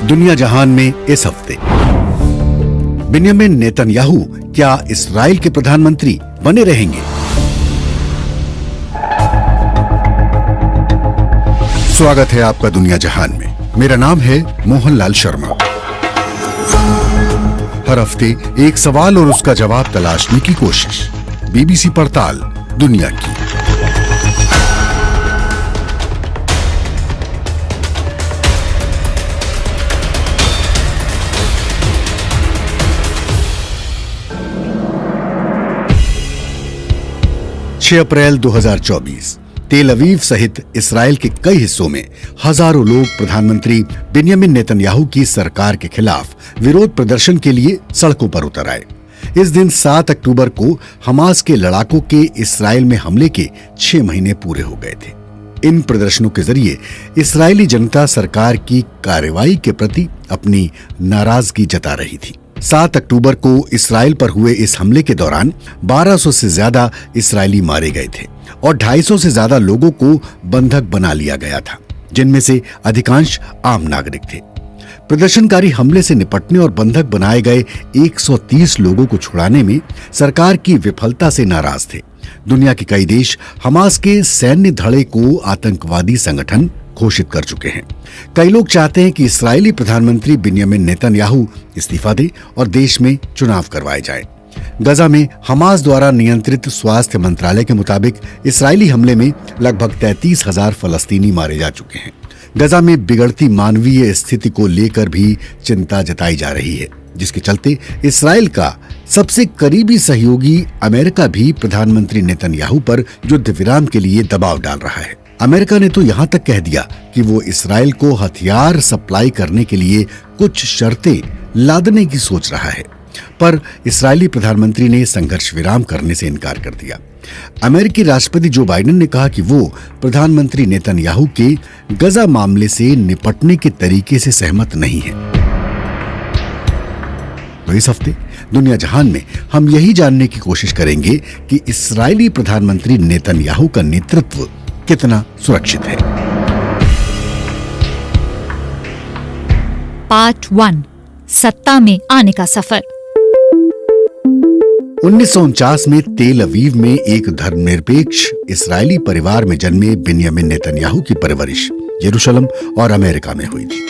दुनिया जहान में इस हफ्ते बिन्यामिन नेतन्याहू क्या इस्राएल के प्रधानमंत्री बने रहेंगे? स्वागत है आपका दुनिया जहान में। मेरा नाम है मोहनलाल शर्मा। हर हफ्ते एक सवाल और उसका जवाब तलाशने की कोशिश। बीबीसी पड़ताल दुनिया की। अप्रैल 2024 तेल अवीव सहित इस्राएल के कई हिस्सों में हजारों लोग प्रधानमंत्री बिन्यामिन नेतन्याहू की सरकार के खिलाफ विरोध प्रदर्शन के लिए सड़कों पर उतर आए। इस दिन 7 अक्टूबर को हमास के लड़ाकों के इस्राएल में हमले के 6 महीने पूरे हो गए थे। इन प्रदर्शनों के जरिए इस्राएली जनता सरकार की कार्रवाई के प्रति अपनी नाराजगी जता रही थी। 7 अक्टूबर को इस्राएल पर हुए इस हमले के दौरान 1200 से ज्यादा इस्राएली मारे गए थे और 250 से ज्यादा लोगों को बंधक बना लिया गया था, जिनमें से अधिकांश आम नागरिक थे। प्रदर्शनकारी हमले से निपटने और बंधक बनाए गए 130 लोगों को छुड़ाने में सरकार की विफलता से नाराज थे। दुनिया के कई देश हमास के सैन्य धड़े को आतंकवादी संगठन घोषित कर चुके हैं। कई लोग चाहते हैं कि इस्राएली प्रधानमंत्री बिन्यामिन नेतन्याहू इस्तीफा दे और देश में चुनाव करवाए जाएं। गजा में हमास द्वारा नियंत्रित स्वास्थ्य मंत्रालय के मुताबिक इस्राएली हमले में लगभग 33,000 फलस्तीनी मारे जा चुके हैं। गजा में बिगड़ती मानवीय स्थिति को लेकर भी चिंता जताई जा रही है, जिसके चलते इस्राएल का सबसे करीबी सहयोगी अमेरिका भी प्रधानमंत्री नेतन्याहू पर युद्ध विराम के लिए दबाव डाल रहा है। अमेरिका ने तो यहाँ तक कह दिया कि वो इस्राएल को हथियार सप्लाई करने के लिए कुछ शर्तें लादने की सोच रहा है, पर इस्राएली प्रधानमंत्री ने संघर्ष विराम करने से इनकार कर दिया। अमेरिकी राष्ट्रपति जो बाइडेन ने कहा कि वो प्रधानमंत्री नेतन्याहू के गजा मामले से निपटने के तरीके से सहमत नहीं है। तो इस हफ्ते दुनिया जहान में हम यही जानने की कोशिश करेंगे कि इस्राएली प्रधानमंत्री नेतन्याहू का नेतृत्व कितना सुरक्षित है। पार्ट 1, सत्ता में आने का सफर। 1949 में तेल अवीव में एक धर्मनिरपेक्ष इस्राएली परिवार में जन्मे बिन्यामिन नेतन्याहू की परवरिश यरूशलेम और अमेरिका में हुई थी।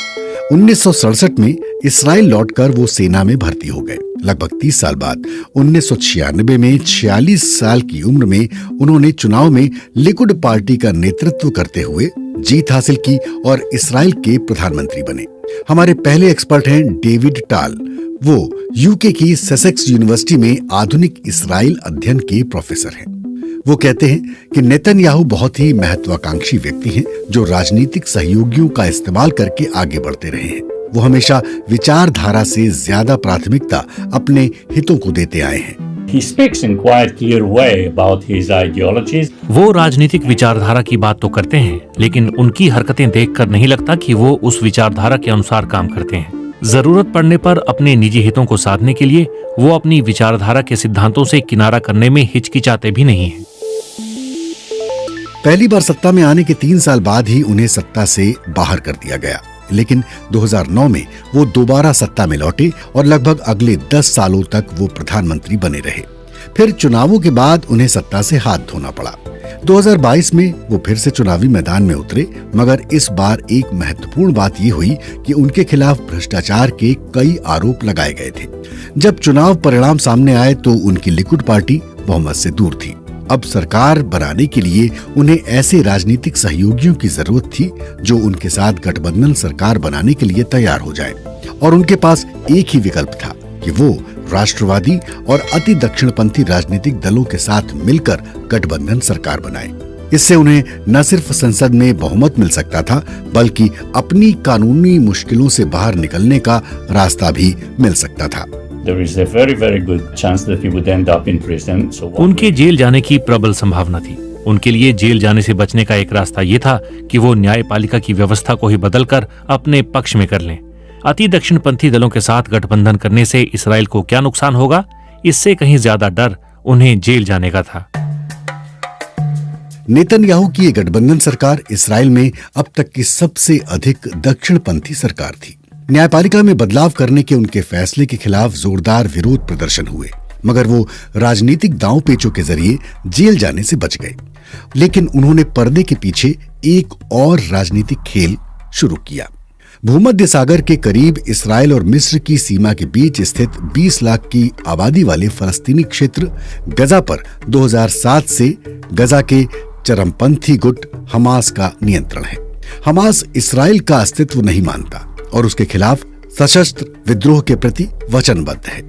1967 में इस्राएल लौटकर वो सेना में भर्ती हो गए। लगभग 30 साल बाद 1996 में 46 साल की उम्र में उन्होंने चुनाव में लिकुड पार्टी का नेतृत्व करते हुए जीत हासिल की और इस्राएल के प्रधानमंत्री बने। हमारे पहले एक्सपर्ट हैं डेविड टाल। वो यूके की ससेक्स यूनिवर्सिटी में आधुनिक इस्राएल अध्ययन के प्रोफेसर हैं। वो कहते हैं कि नेतन्याहू बहुत ही महत्वाकांक्षी व्यक्ति हैं, जो राजनीतिक सहयोगियों का इस्तेमाल करके आगे बढ़ते रहे हैं। वो हमेशा विचारधारा से ज्यादा प्राथमिकता अपने हितों को देते आए हैं। He speaks in quite clear way about his ideologies. वो राजनीतिक विचारधारा की बात तो करते हैं, लेकिन उनकी हरकतें देखकर नहीं लगता कि वो उस विचारधारा के अनुसार काम करते हैं। जरूरत पड़ने पर अपने निजी हितों को साधने के लिए वो अपनी विचारधारा के सिद्धांतों से किनारा करने में हिचकिचाते भी नहीं हैं। पहली बार सत्ता में आने के 3 साल बाद ही उन्हें सत्ता से बाहर कर दिया गया, लेकिन 2009 में वो दोबारा सत्ता में लौटे और लगभग अगले 10 सालों तक वो प्रधानमंत्री बने रहे। फिर चुनावों के बाद उन्हें सत्ता से हाथ धोना पड़ा। 2022 में वो फिर से चुनावी मैदान में उतरे, मगर इस बार एक महत्वपूर्ण बात ये हुई कि उनके खिलाफ भ्रष्टाचार के कई आरोप लगाए गए थे। जब चुनाव परिणाम सामने आए तो उनकी लिकुड पार्टी बहुमत से दूर थी। अब सरकार बनाने के लिए उन्हें ऐसे राजनीतिक सहयोगियों की जरूरत थी जो उनके साथ गठबंधन सरकार बनाने के लिए तैयार हो जाएं। और उनके पास एक ही विकल्प था कि वो राष्ट्रवादी और अति दक्षिणपंथी राजनीतिक दलों के साथ मिलकर गठबंधन सरकार बनाए। इससे उन्हें न सिर्फ संसद में बहुमत मिल सकता था, बल्कि अपनी कानूनी मुश्किलों से बाहर निकलने का रास्ता भी मिल सकता था। There is a very, very good chance that he would end up in prison. So उनके जेल जाने की प्रबल संभावना थी। उनके लिए जेल जाने से बचने का एक रास्ता ये था कि वो न्यायपालिका की व्यवस्था को ही बदलकर अपने पक्ष में कर लें। अति दक्षिणपंथी दलों के साथ गठबंधन करने से इस्राएल को क्या नुकसान होगा, इससे कहीं ज्यादा डर उन्हें जेल जाने का था। नेतन्याहू की ये गठबंधन सरकार इस्राएल में अब तक की सबसे अधिक दक्षिणपंथी सरकार थी। न्यायपालिका में बदलाव करने के उनके फैसले के खिलाफ जोरदार विरोध प्रदर्शन हुए, मगर वो राजनीतिक दांव पेचों के जरिए जेल जाने से बच गए। लेकिन उन्होंने पर्दे के पीछे एक और राजनीतिक खेल शुरू किया। भूमध्य सागर के करीब इसराइल और मिस्र की सीमा के बीच स्थित 20 लाख की आबादी वाले फलस्तीनी क्षेत्र गजा पर 2007 से गजा के चरमपंथी गुट हमास का नियंत्रण है। हमास इसराइल का अस्तित्व नहीं मानता और उसके खिलाफ सशस्त्र विद्रोह के प्रति वचनबद्ध है।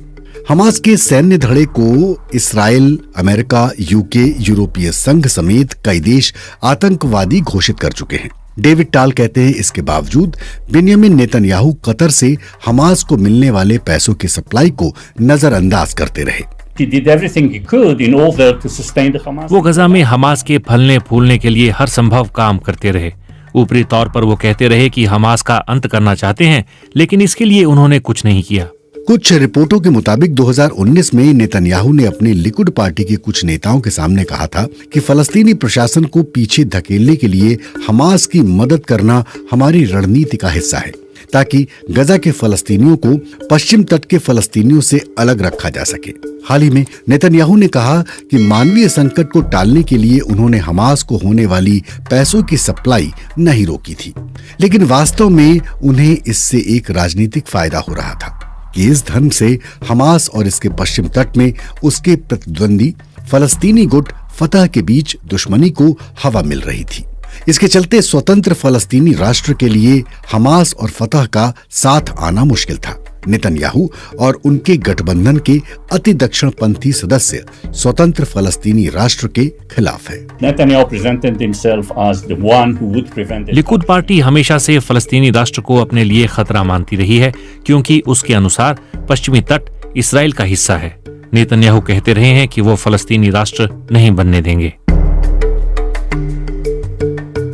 हमास के सैन्य धड़े को इसराइल, अमेरिका, यूके, यूरोपीय संघ समेत कई देश आतंकवादी घोषित कर चुके हैं। डेविड टाल कहते हैं, इसके बावजूद बेंजामिन नेतन्याहू कतर से हमास को मिलने वाले पैसों की सप्लाई को नजरअंदाज करते रहे। He did everything he could in order to sustain the Hamas. वो गजा में हमास के फलने फूलने के लिए हर संभव काम करते रहे। ऊपरी तौर पर वो कहते रहे कि हमास का अंत करना चाहते हैं, लेकिन इसके लिए उन्होंने कुछ नहीं किया। कुछ रिपोर्टों के मुताबिक 2019 में नेतन्याहू ने अपनी लिकुड पार्टी के कुछ नेताओं के सामने कहा था कि फलस्तीनी प्रशासन को पीछे धकेलने के लिए हमास की मदद करना हमारी रणनीति का हिस्सा है, ताकि गजा के फलस्तीनियों को पश्चिम तट के फलस्तीनियों से अलग रखा जा सके। हाल ही में नेतन्याहू ने कहा कि मानवीय संकट को टालने के लिए उन्होंने हमास को होने वाली पैसों की सप्लाई नहीं रोकी थी, लेकिन वास्तव में उन्हें इससे एक राजनीतिक फायदा हो रहा था कि इस धन से हमास और इसके पश्चिम तट में उसके प्रतिद्वंदी फलस्तीनी गुट फतह के बीच दुश्मनी को हवा मिल रही थी। इसके चलते स्वतंत्र फलस्तीनी राष्ट्र के लिए हमास और फतह का साथ आना मुश्किल था। नेतन्याहू और उनके गठबंधन के अति दक्षिणपंथी सदस्य स्वतंत्र फलस्तीनी राष्ट्र के खिलाफ है। Netanyahu presented himself as the one who would prevent it. Likud party हमेशा से फलस्तीनी राष्ट्र को अपने लिए खतरा मानती रही है, क्योंकि उसके अनुसार पश्चिमी तट इसराइल का हिस्सा है। नेतन्याहू कहते रहे हैं कि वो फलस्तीनी राष्ट्र नहीं बनने देंगे।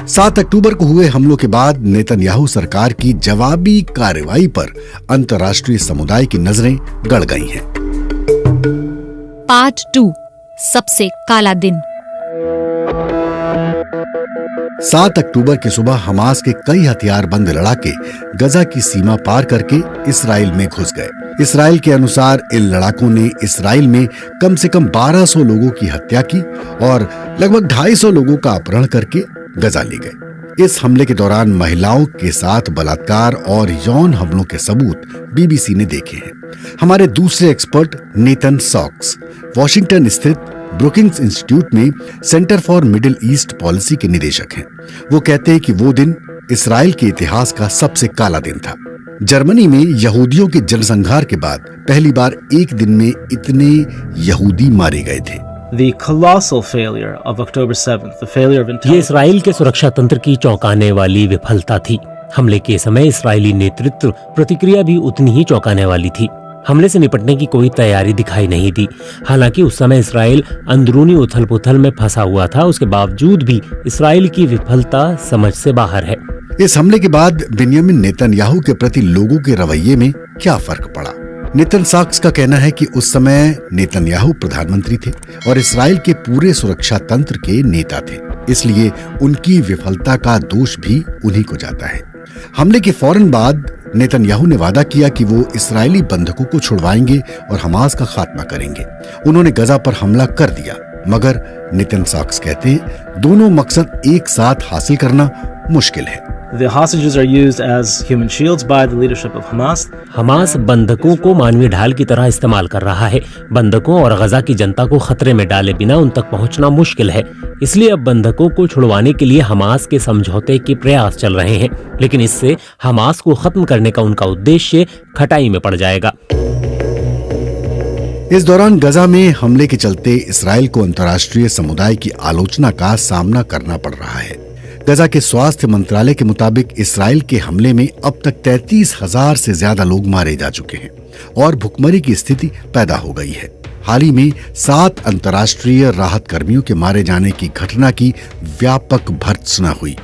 7 अक्टूबर को हुए हमलों के बाद नेतन्याहू सरकार की जवाबी कार्रवाई पर अंतर्राष्ट्रीय समुदाय की नजरें गड़ गई हैं। पार्ट 2, सबसे काला दिन। 7 अक्टूबर की सुबह हमास के कई हथियारबंद लड़ाके गजा की सीमा पार करके इसराइल में घुस गए। इसराइल के अनुसार इन लड़ाकों ने इसराइल में कम से कम 1200 लोगों की हत्या की और लगभग 250 लोगों का अपहरण करके गजा ले गए। इस हमले के दौरान महिलाओं के साथ बलात्कार और यौन हमलों के सबूत बीबीसी ने देखे हैं। हमारे दूसरे एक्सपर्ट नेथन सॉक्स वॉशिंगटन स्थित ब्रुकिंग्स इंस्टीट्यूट में centre for middle east policy के निदेशक हैं। वो कहते हैं कि वो दिन इसराइल के इतिहास का सबसे काला दिन था। जर्मनी में यहूदियों के जनसंहार के बाद पहली बार एक दिन में इतने यहूदी मारे गए थे। The colossal failure of October 7th, the failure of ये intelligence. इसराइल के सुरक्षा तंत्र की चौंकाने वाली विफलता थी। हमले के समय इसराइली नेतृत्व प्रतिक्रिया भी उतनी ही चौंकाने वाली थी। हमले से निपटने की कोई तैयारी दिखाई नहीं दी। हालांकि उस समय इसराइल अंदरूनी उथल-पुथल में फंसा हुआ था, उसके बावजूद भी इसराइल की विफलता समझ से बाहर है। इस हमले के बाद बेंजामिन नेतन्याहू के प्रति लोगों के रवैये में क्या फर्क पड़ा? नेथन सॉक्स का कहना है कि उस समय नेतन्याहू प्रधानमंत्री थे और इसराइल के पूरे सुरक्षा तंत्र के नेता थे, इसलिए उनकी विफलता का दोष भी उन्हीं को जाता है। हमले के फौरन बाद नेतन्याहू ने वादा किया कि वो इसराइली बंधकों को छुड़वाएंगे और हमास का खात्मा करेंगे। उन्होंने गजा पर हमला कर दिया, मगर नेथन सॉक्स कहते हैं दोनों मकसद एक साथ हासिल करना मुश्किल है। The hostages are used as human shields by the leadership of Hamas. Hamas बंधकों को मानवीय ढाल की तरह इस्तेमाल कर रहा है। बंधकों और गजा की जनता को खतरे में डाले बिना उन तक पहुंचना मुश्किल है। इसलिए अब बंधकों को छुड़वाने के लिए हमास के समझौते के प्रयास चल रहे हैं, लेकिन इससे हमास को खत्म करने का उनका उद्देश्य खटाई में पड़ जाएगा। इस दौरान गजा में हमले के चलते इसराइल को अंतर्राष्ट्रीय समुदाय की आलोचना का सामना करना पड़ रहा है। गजा के स्वास्थ्य मंत्रालय के मुताबिक इसराइल के हमले में अब तक 33,000 से ज्यादा लोग मारे जा चुके हैं और भुखमरी की स्थिति पैदा हो गई है। हाल ही में 7 अंतर्राष्ट्रीय राहत कर्मियों के मारे जाने की घटना की व्यापक भर्त्सना हुई,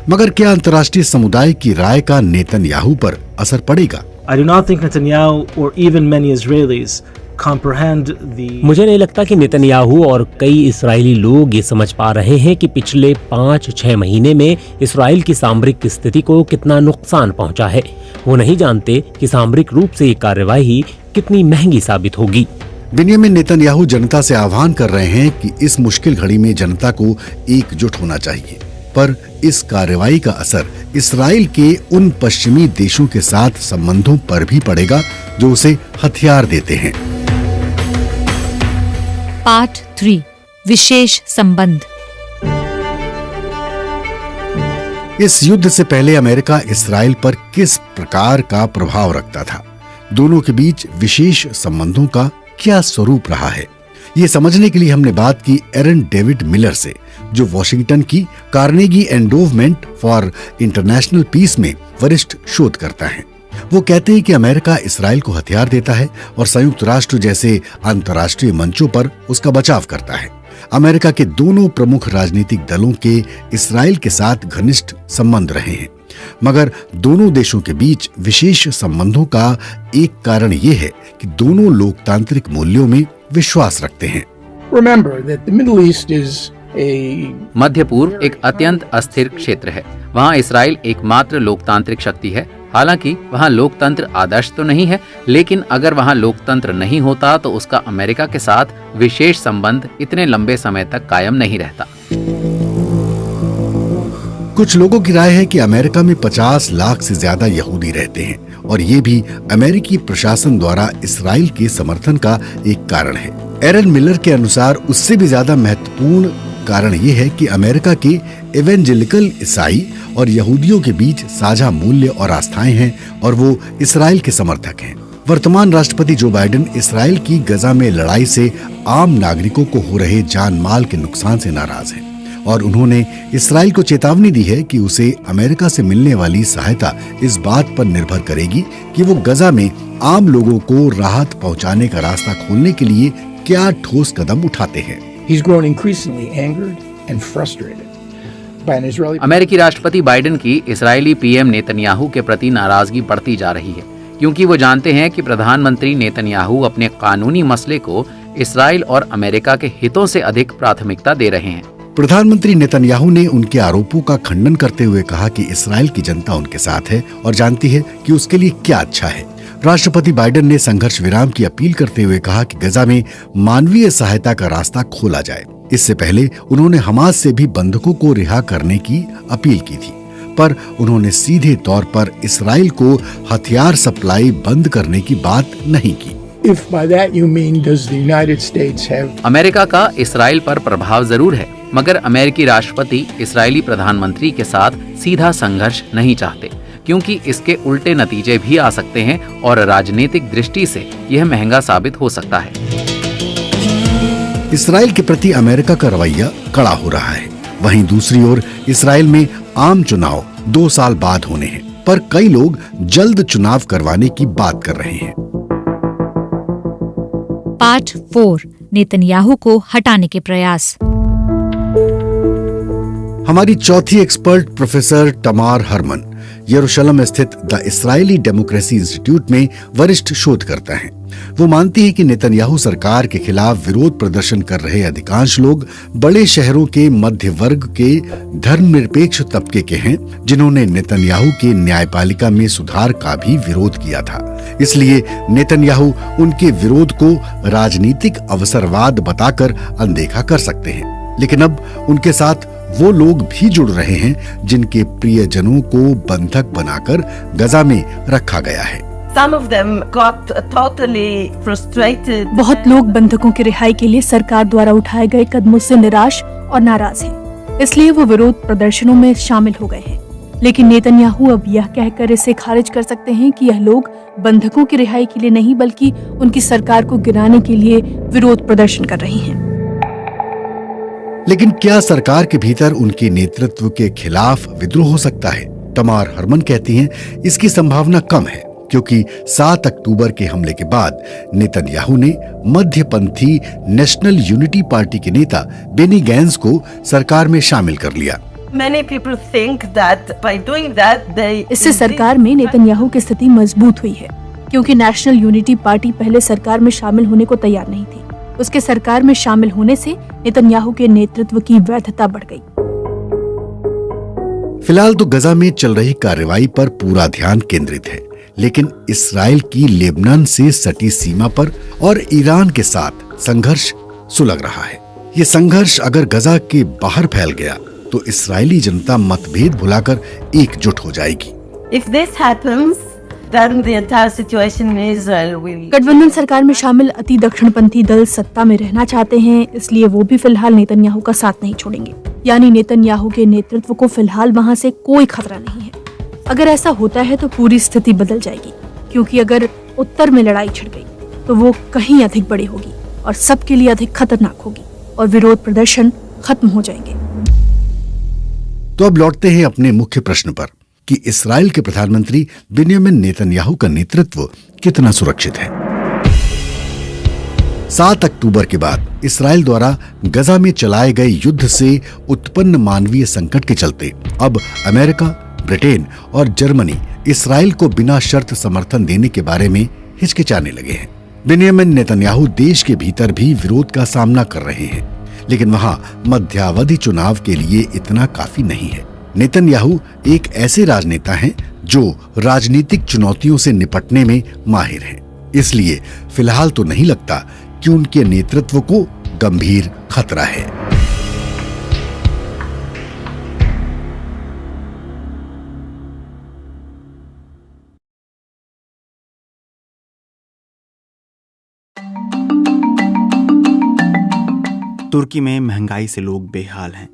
मगर क्या अंतर्राष्ट्रीय समुदाय की राय का नेतन्याहू पर असर पड़ेगा? I do not think Netanyahu or even many Israelis comprehend the मुझे नहीं लगता कि नेतन्याहू और कई इस्राएली लोग ये समझ पा रहे हैं कि पिछले 5-6 महीने में इस्राएल की सामरिक स्थिति को कितना नुकसान पहुंचा है। वो नहीं जानते कि सामरिक रूप से ये कार्यवाही कितनी महंगी साबित होगी। बिन्यामिन नेतन्याहू जनता से आह्वान कर रहे हैं कि इस मुश्किल घड़ी में जनता को एकजुट होना चाहिए, पर इस कार्रवाई का असर इस्राएल के उन पश्चिमी देशों के साथ संबंधों पर भी पड़ेगा जो उसे हथियार देते हैं। पार्ट 3 विशेष संबंध। इस युद्ध से पहले अमेरिका इस्राएल पर किस प्रकार का प्रभाव रखता था? दोनों के बीच विशेष संबंधों का क्या स्वरूप रहा है? ये समझने के लिए हमने बात की एरन डेविड मिलर से, जो वॉशिंगटन की Carnegie Endowment for International Peace में वरिष्ठ शोधकर्ता हैं। वो कहते हैं कि अमेरिका इस्राएल को हथियार देता है और संयुक्त राष्ट्र जैसे अंतर्राष्ट्रीय मंचों पर उसका बचाव करता है। अमेरिका के दोनों प्रमुख राजनीतिक दलों के इस्राएल के साथ घनिष्ठ संबंध रहे हैं, मगर दोनों देशों के बीच विशेष संबंधों का एक कारण ये है कि दोनों लोकतांत्रिक मूल्यों में विश्वास रखते हैं। Remember that the Middle East is मध्य पूर्व एक अत्यंत अस्थिर क्षेत्र है। वहाँ इस्राएल एकमात्र लोकतांत्रिक शक्ति है। हालांकि वहाँ लोकतंत्र आदर्श तो नहीं है, लेकिन अगर वहाँ लोकतंत्र नहीं होता तो उसका अमेरिका के साथ विशेष संबंध इतने लंबे समय तक कायम नहीं रहता। कुछ लोगों की राय है कि अमेरिका में 50 लाख से ज्यादा यहूदी रहते हैं और ये भी अमेरिकी प्रशासन द्वारा इस्राएल के समर्थन का एक कारण है। एरन मिलर के अनुसार उससे भी ज्यादा महत्वपूर्ण कारण ये है कि अमेरिका के एवेंजेलिकल ईसाई और यहूदियों के बीच साझा मूल्य और आस्थाएं हैं और वो इस्राएल के समर्थक हैं। वर्तमान राष्ट्रपति जो बाइडेन इस्राएल की गजा में लड़ाई से आम नागरिकों को हो रहे जान माल के नुकसान से नाराज हैं और उन्होंने इस्राएल को चेतावनी दी है कि उसे अमेरिका से मिलने वाली सहायता इस बात पर निर्भर करेगी कि वो गजा में आम लोगों को राहत पहुंचाने का रास्ता खोलने के लिए क्या ठोस कदम उठाते हैं। he's grown increasingly angered and frustrated by an Israeli अमेरिकी राष्ट्रपति बाइडेन की इस्राएली पीएम नेतन्याहू के प्रति नाराजगी बढ़ती जा रही है, क्योंकि वो जानते हैं कि प्रधानमंत्री नेतन्याहू अपने कानूनी मसले को इस्राएल और अमेरिका के हितों से अधिक प्राथमिकता दे रहे हैं। प्रधानमंत्री नेतन्याहू ने उनके आरोपों का खंडन करते हुए कहा कि इस्राएल की जनता उनके साथ है और जानती है कि उसके लिए क्या अच्छा है। राष्ट्रपति बाइडेन ने संघर्ष विराम की अपील करते हुए कहा कि गजा में मानवीय सहायता का रास्ता खोला जाए। इससे पहले उन्होंने हमास से भी बंधकों को रिहा करने की अपील की थी, पर उन्होंने सीधे तौर पर इस्राएल को हथियार सप्लाई बंद करने की बात नहीं की। If by that you mean does the United States have America का इस्राएल पर प्रभाव जरूर है, मगर अमेरिकी राष्ट्रपति इस्राएली प्रधानमंत्री के साथ सीधा संघर्ष नहीं चाहते, क्योंकि इसके उल्टे नतीजे भी आ सकते हैं और राजनीतिक दृष्टि से यह महंगा साबित हो सकता है। इस्राएल के प्रति अमेरिका का रवैया कड़ा हो रहा है। वहीं दूसरी ओर इस्राएल में आम चुनाव 2 साल बाद होने हैं, पर कई लोग जल्द चुनाव करवाने की बात कर रहे हैं। पार्ट 4 नेतन्याहू को हटाने के प्रयास। हमारी चौथी एक्सपर्ट प्रोफेसर तमार हरमन यरूशलेम स्थित द इस्राएली डेमोक्रेसी इंस्टीट्यूट में वरिष्ठ शोधकर्ता हैं। वो मानती है कि नेतन्याहू सरकार के खिलाफ विरोध प्रदर्शन कर रहे अधिकांश लोग बड़े शहरों के मध्य वर्ग के धर्मनिरपेक्ष तबके के हैं, जिन्होंने नेतन्याहू के न्यायपालिका में सुधार का भी विरोध किया था। इसलिए नेतन्याहू उनके विरोध को राजनीतिक अवसरवाद बताकर अनदेखा कर सकते हैं। लेकिन अब उनके साथ वो लोग भी जुड़ रहे हैं जिनके प्रियजनों को बंधक बनाकर गजा में रखा गया है। Some of them got totally frustrated. बहुत लोग बंधकों की रिहाई के लिए सरकार द्वारा उठाए गए कदमों से निराश और नाराज हैं, इसलिए वो विरोध प्रदर्शनों में शामिल हो गए हैं। लेकिन नेतन्याहू अब यह कहकर इसे खारिज कर सकते हैं कि यह लोग बंधकों की रिहाई के लिए नहीं, बल्कि उनकी सरकार को गिराने के लिए विरोध प्रदर्शन कर रही हैं। लेकिन क्या सरकार के भीतर उनके नेतृत्व के खिलाफ विद्रोह हो सकता है? तमार हरमन कहती हैं इसकी संभावना कम है, क्योंकि 7 अक्टूबर के हमले के बाद नेतन्याहू ने मध्यपंथी नेशनल यूनिटी पार्टी के नेता बेनी गैंज को सरकार में शामिल कर लिया। Many people think that by doing that they इससे सरकार में नेतन्याहू की स्थिति मजबूत हुई है। क्योंकि नेशनल यूनिटी पार्टी पहले सरकार में शामिल होने को तैयार नहीं थी। उसके सरकार में शामिल होने से नेतन्याहू के नेतृत्व की वैधता बढ़ गई। फिलहाल तो गजा में चल रही कार्रवाई पर पूरा ध्यान केंद्रित है, लेकिन इसराइल की लेबनान से सटी सीमा पर और ईरान के साथ संघर्ष सुलग रहा है। ये संघर्ष अगर गजा के बाहर फैल गया तो इसराइली जनता मतभेद भुलाकर एकजुट हो जाएगी। If this happens, then the entire situation in Israel will. गठबंधन सरकार में शामिल अति दक्षिणपंथी दल सत्ता में रहना चाहते हैं, इसलिए वो भी फिलहाल नेतन्याहू का साथ नहीं छोड़ेंगे। यानी नेतन्याहू के नेतृत्व को फिलहाल वहां से कोई खतरा नहीं है। अगर ऐसा होता है तो पूरी स्थिति बदल जाएगी, क्योंकि अगर उत्तर में लड़ाई छिड़ गई तो वो कहीं अधिक बड़ी होगी और सबके लिए अधिक खतरनाक होगी और विरोध प्रदर्शन खत्म हो जाएंगे। तो अब लौटते हैं अपने मुख्य प्रश्न पर कि इसराइल के प्रधानमंत्री बिन्यामिन नेतन्याहू का नेतृत्व कितना सुरक्षित है। 7 अक्टूबर के बाद इसराइल द्वारा गजा में चलाए गए युद्ध से उत्पन्न मानवीय संकट के चलते अब अमेरिका, ब्रिटेन और जर्मनी इसराइल को बिना शर्त समर्थन देने के बारे में हिचकिचाने लगे हैं। बिन्यामिन नेतन्याहू देश के भीतर भी विरोध का सामना कर रहे हैं, लेकिन वहां मध्यावधि चुनाव के लिए इतना काफी नहीं है। नेतन्याहू एक ऐसे राजनेता हैं जो राजनीतिक चुनौतियों से निपटने में माहिर हैं। इसलिए फिलहाल तो नहीं लगता कि उनके नेतृत्व को गंभीर खतरा है। तुर्की में महंगाई से लोग बेहाल हैं।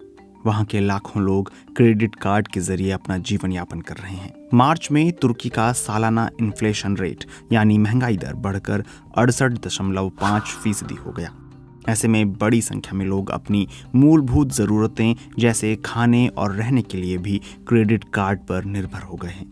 वहां के लाखों लोग क्रेडिट कार्ड के जरिए अपना जीवन यापन कर रहे हैं। मार्च में तुर्की का सालाना इन्फ्लेशन रेट यानी महंगाई दर बढ़कर 68.5% हो गया। ऐसे में बड़ी संख्या में लोग अपनी मूलभूत जरूरतें जैसे खाने और रहने के लिए भी क्रेडिट कार्ड पर निर्भर हो गए हैं।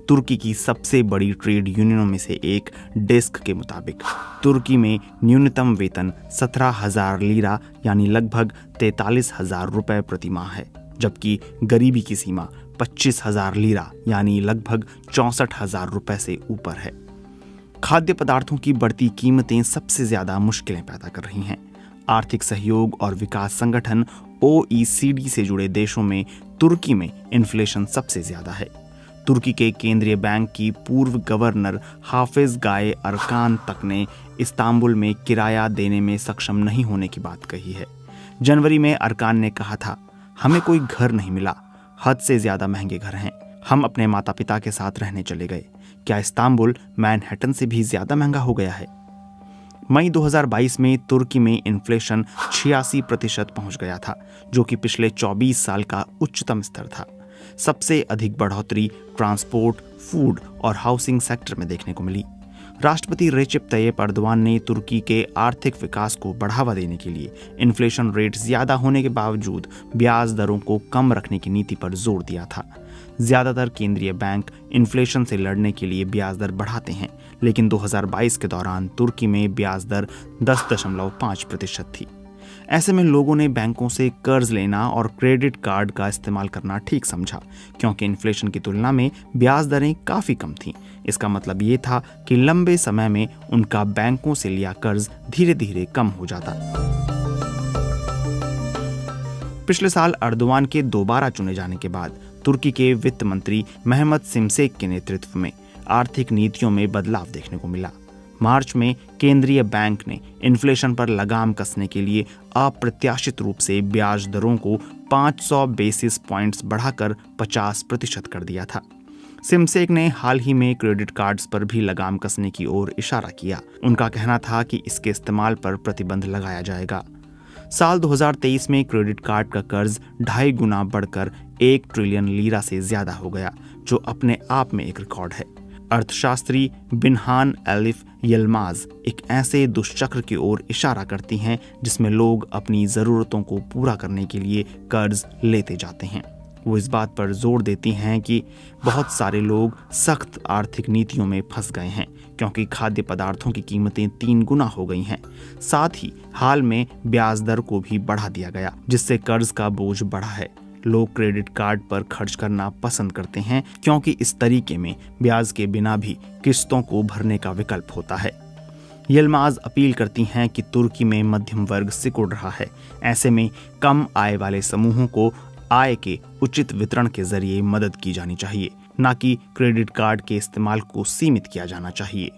तुर्की की सबसे बड़ी ट्रेड यूनियनों में से एक डेस्क के मुताबिक तुर्की में न्यूनतम वेतन 17,000 लीरा यानी लगभग 43,000 रुपए प्रति माह है, जबकि गरीबी की सीमा 25,000 लीरा यानी लगभग 64,000 रुपए से ऊपर है। खाद्य पदार्थों की बढ़ती कीमतें सबसे ज्यादा मुश्किलें पैदा कर रही हैं। आर्थिक सहयोग और विकास संगठन OECD से जुड़े देशों में तुर्की में इन्फ्लेशन सबसे ज्यादा है। तुर्की के केंद्रीय बैंक की पूर्व गवर्नर हाफिज गाए अरकान तक ने इस्तांबुल में किराया देने में सक्षम नहीं होने की बात कही है। जनवरी में अरकान ने कहा था, हमें कोई घर नहीं मिला, हद से ज्यादा महंगे घर हैं। हम अपने माता पिता के साथ रहने चले गए। क्या इस्तांबुल मैनहट्टन से भी ज्यादा महंगा हो गया है? मई 2022 में तुर्की में इन्फ्लेशन 86% पहुंच गया था, जो कि पिछले 24 साल का उच्चतम स्तर था। सबसे अधिक बढ़ोतरी ट्रांसपोर्ट, फूड और हाउसिंग सेक्टर में देखने को मिली। राष्ट्रपति रेसिप तैयप एर्दोगान ने तुर्की के आर्थिक विकास को बढ़ावा देने के लिए इन्फ्लेशन रेट ज्यादा होने के बावजूद ब्याज दरों को कम रखने की नीति पर जोर दिया था। ज्यादातर केंद्रीय बैंक इन्फ्लेशन से लड़ने के लिए ब्याज दर बढ़ाते हैं, लेकिन 2022 के दौरान तुर्की में ब्याज दर 10.5% थी। ऐसे में लोगों ने बैंकों से कर्ज लेना और क्रेडिट कार्ड का इस्तेमाल करना ठीक समझा, क्योंकि इन्फ्लेशन की तुलना में ब्याज दरें काफी कम थीं। इसका मतलब ये था कि लंबे समय में उनका बैंकों से लिया कर्ज धीरे धीरे कम हो जाता। पिछले साल एर्दोगान के दोबारा चुने जाने के बाद तुर्की के वित्त मंत्री मेहमत सिमसेक के नेतृत्व में आर्थिक नीतियों में बदलाव देखने को मिला। मार्च में केंद्रीय बैंक ने इन्फ्लेशन पर लगाम कसने के लिए अप्रत्याशित रूप से ब्याज दरों को 500 बेसिस पॉइंट्स बढ़ाकर 50% कर दिया था। सिमसेक ने हाल ही में क्रेडिट कार्ड्स पर भी लगाम कसने की ओर इशारा किया। उनका कहना था कि इसके इस्तेमाल पर प्रतिबंध लगाया जाएगा। साल 2023 में क्रेडिट कार्ड का कर्ज 2.5 गुना बढ़कर 1 ट्रिलियन लीरा से ज्यादा हो गया, जो अपने आप में एक रिकॉर्ड है। अर्थशास्त्री बिनहान एलिफ यल्माज एक ऐसे दुष्चक्र की ओर इशारा करती हैं जिसमें लोग अपनी ज़रूरतों को पूरा करने के लिए कर्ज लेते जाते हैं। वो इस बात पर जोर देती हैं कि बहुत सारे लोग सख्त आर्थिक नीतियों में फंस गए हैं, क्योंकि खाद्य पदार्थों की कीमतें 3 गुना हो गई हैं। साथ ही हाल में ब्याज दर को भी बढ़ा दिया गया, जिससे कर्ज का बोझ बढ़ा है। लोग क्रेडिट कार्ड पर खर्च करना पसंद करते हैं क्योंकि इस तरीके में ब्याज के बिना भी किस्तों को भरने का विकल्प होता है। यिल्माज अपील करती हैं कि तुर्की में मध्यम वर्ग सिकुड़ रहा है। ऐसे में कम आय वाले समूहों को आय के उचित वितरण के जरिए मदद की जानी चाहिए, न कि क्रेडिट कार्ड के इस्तेमाल को सीमित किया जाना चाहिए।